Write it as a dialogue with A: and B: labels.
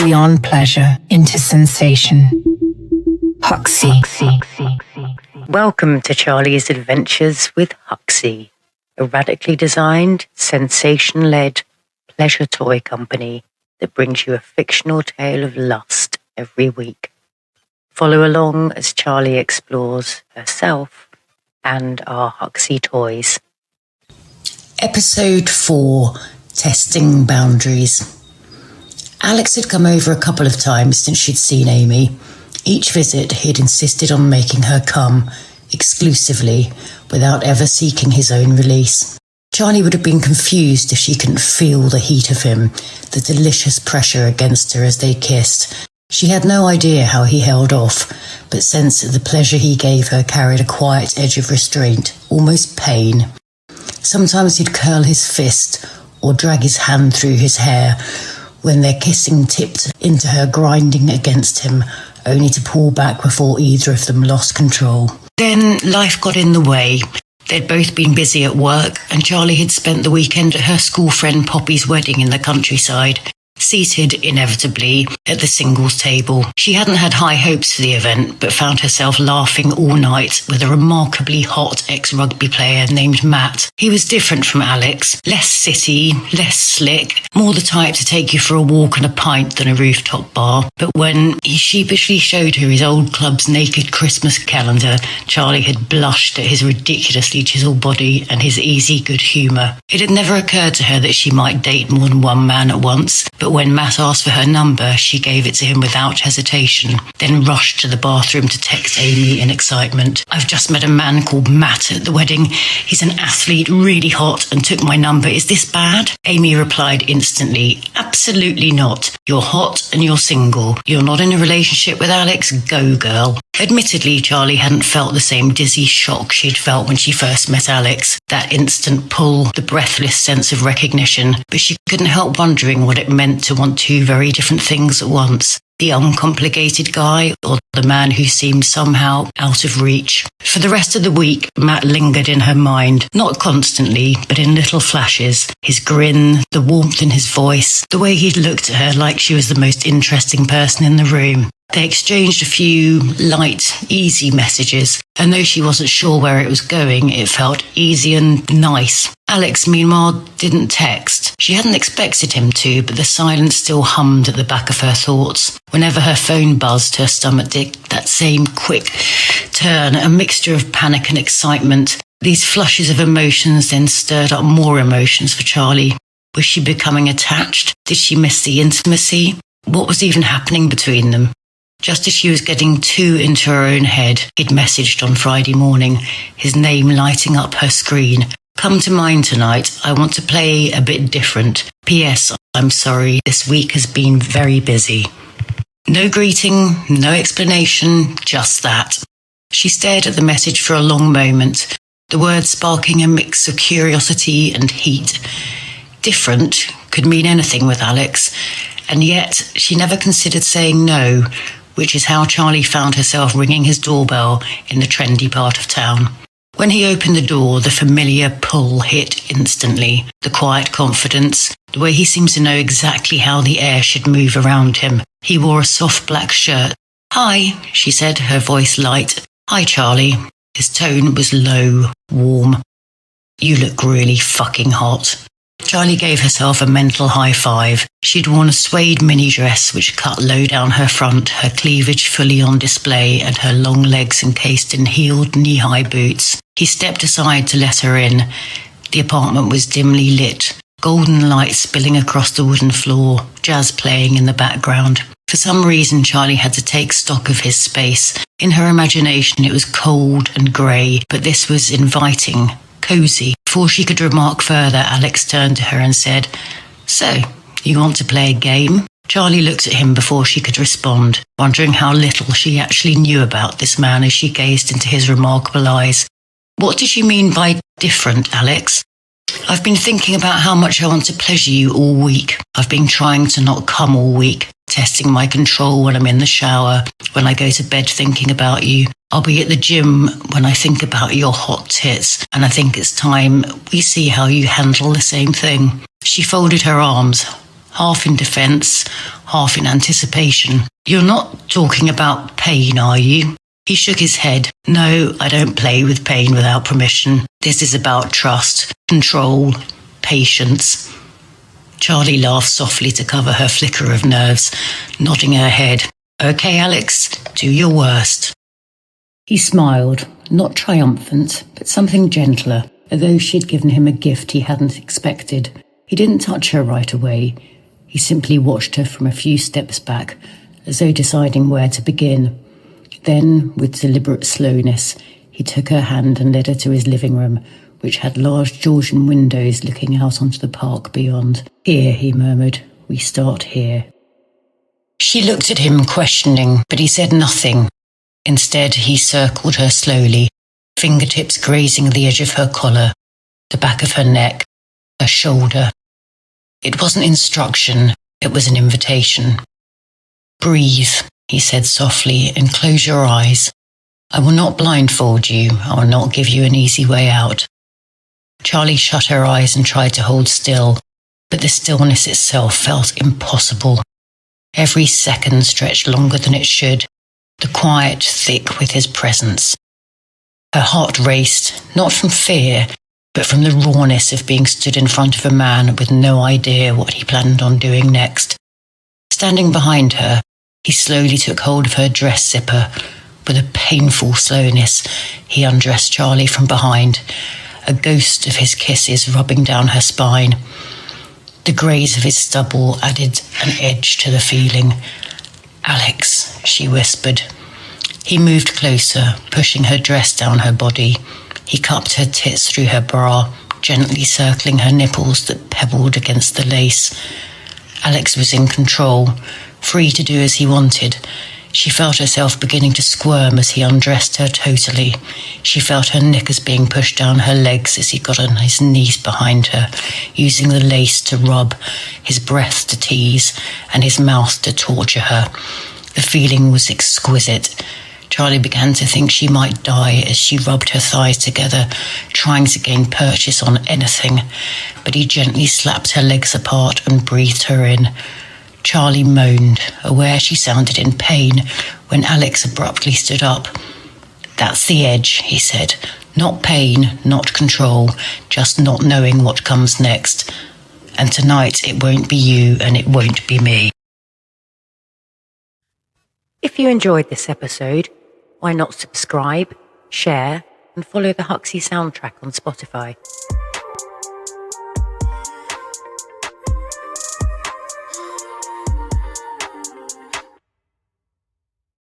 A: beyond pleasure into sensation. Huxi.
B: Welcome to Charlie's Adventures with Huxi, a radically designed, sensation-led pleasure toy company that brings you a fictional tale of lust every week. Follow along as Charlie explores herself and our Huxi toys.
C: Episode 4, Testing Boundaries. Alex had come over a couple of times since she'd seen Amy. Each visit he'd insisted on making her come, exclusively, without ever seeking his own release. Charlie would have been confused if she couldn't feel the heat of him, the delicious pressure against her as they kissed. She had no idea how he held off, but sensed that the pleasure he gave her carried a quiet edge of restraint, almost pain. Sometimes he'd curl his fist or drag his hand through his hair when their kissing tipped into her grinding against him, only to pull back before either of them lost control. Then life got in the way. They'd both been busy at work, and Charlie had spent the weekend at her school friend Poppy's wedding in the countryside, seated, inevitably, at the singles table. She hadn't had high hopes for the event, but found herself laughing all night with a remarkably hot ex-rugby player named Matt. He was different from Alex, less city, less slick, more the type to take you for a walk and a pint than a rooftop bar. But when he sheepishly showed her his old club's naked Christmas calendar, Charlie had blushed at his ridiculously chiseled body and his easy good humour. It had never occurred to her that she might date more than one man at once, but when Matt asked for her number, she gave it to him without hesitation, then rushed to the bathroom to text Amy in excitement. "I've just met a man called Matt at the wedding. He's an athlete, really hot, and took my number. Is this bad?" Amy replied instantly, "Absolutely not. You're hot and you're single. You're not in a relationship with Alex. Go, girl." Admittedly, Charlie hadn't felt the same dizzy shock she'd felt when she first met Alex, that instant pull, the breathless sense of recognition, but she couldn't help wondering what it meant to want two very different things at once. The uncomplicated guy, or the man who seemed somehow out of reach. For the rest of the week, Matt lingered in her mind, not constantly, but in little flashes. His grin, the warmth in his voice, the way he'd looked at her like she was the most interesting person in the room. They exchanged a few light, easy messages, and though she wasn't sure where it was going, it felt easy and nice. Alex, meanwhile, didn't text. She hadn't expected him to, but the silence still hummed at the back of her thoughts. Whenever her phone buzzed, her stomach did that same quick turn, a mixture of panic and excitement. These flushes of emotions then stirred up more emotions for Charlie. Was she becoming attached? Did she miss the intimacy? What was even happening between them? Just as she was getting too into her own head, he'd messaged on Friday morning, his name lighting up her screen. "Come to mine tonight. I want to play a bit different. P.S. I'm sorry, this week has been very busy." No greeting, no explanation, just that. She stared at the message for a long moment, the words sparking a mix of curiosity and heat. Different could mean anything with Alex, and yet she never considered saying no, which is how Charlie found herself ringing his doorbell in the trendy part of town. When he opened the door, the familiar pull hit instantly, the quiet confidence, the way he seemed to know exactly how the air should move around him. He wore a soft black shirt. "Hi," she said, her voice light. "Hi, Charlie." His tone was low, warm. "You look really fucking hot." Charlie gave herself a mental high five. She'd worn a suede mini dress which cut low down her front, her cleavage fully on display and her long legs encased in heeled knee-high boots. He stepped aside to let her in. The apartment was dimly lit, golden light spilling across the wooden floor, jazz playing in the background. For some reason, Charlie had to take stock of his space. In her imagination, it was cold and grey, but this was inviting, cosy. Before she could remark further, Alex turned to her and said, "So, you want to play a game?" Charlie looked at him before she could respond, wondering how little she actually knew about this man as she gazed into his remarkable eyes. "What did you mean by different, Alex?" "I've been thinking about how much I want to pleasure you all week. I've been trying to not come all week, testing my control when I'm in the shower, when I go to bed thinking about you. I'll be at the gym when I think about your hot tits, and I think it's time we see how you handle the same thing." She folded her arms. half in defence, half in anticipation. "You're not talking about pain, are you?" He shook his head. "No, I don't play with pain without permission. This is about trust, control, patience." Charlie laughed softly to cover her flicker of nerves, nodding her head. "Okay, Alex, do your worst." He smiled, not triumphant, but something gentler, as though she'd given him a gift he hadn't expected. He didn't touch her right away. He simply watched her from a few steps back, as though deciding where to begin. Then, with deliberate slowness, he took her hand and led her to his living room, which had large Georgian windows looking out onto the park beyond. "Here," he murmured, "we start here." She looked at him, questioning, but he said nothing. Instead, he circled her slowly, fingertips grazing the edge of her collar, the back of her neck, her shoulder. It wasn't instruction, it was an invitation. "Breathe," he said softly, "and close your eyes. I will not blindfold you. I will not give you an easy way out." Charlie shut her eyes and tried to hold still, but the stillness itself felt impossible. Every second stretched longer than it should, the quiet thick with his presence. Her heart raced, not from fear, but from the rawness of being stood in front of a man with no idea what he planned on doing next. Standing behind her, he slowly took hold of her dress zipper. With a painful slowness, he undressed Charlie from behind, a ghost of his kisses rubbing down her spine. The graze of his stubble added an edge to the feeling. "Alex," she whispered. He moved closer, pushing her dress down her body. He cupped her tits through her bra, gently circling her nipples that pebbled against the lace. Alex was in control, free to do as he wanted. She felt herself beginning to squirm as he undressed her totally. She felt her knickers being pushed down her legs as he got on his knees behind her, using the lace to rub, his breath to tease, and his mouth to torture her. The feeling was exquisite. Charlie began to think she might die as she rubbed her thighs together, trying to gain purchase on anything, but he gently slapped her legs apart and breathed her in. Charlie moaned, aware she sounded in pain, when Alex abruptly stood up. "That's the edge," he said. "Not pain, not control, just not knowing what comes next. And tonight it won't be you and it won't be me."
B: If you enjoyed this episode, why not subscribe, share, and follow the Huxi soundtrack on Spotify?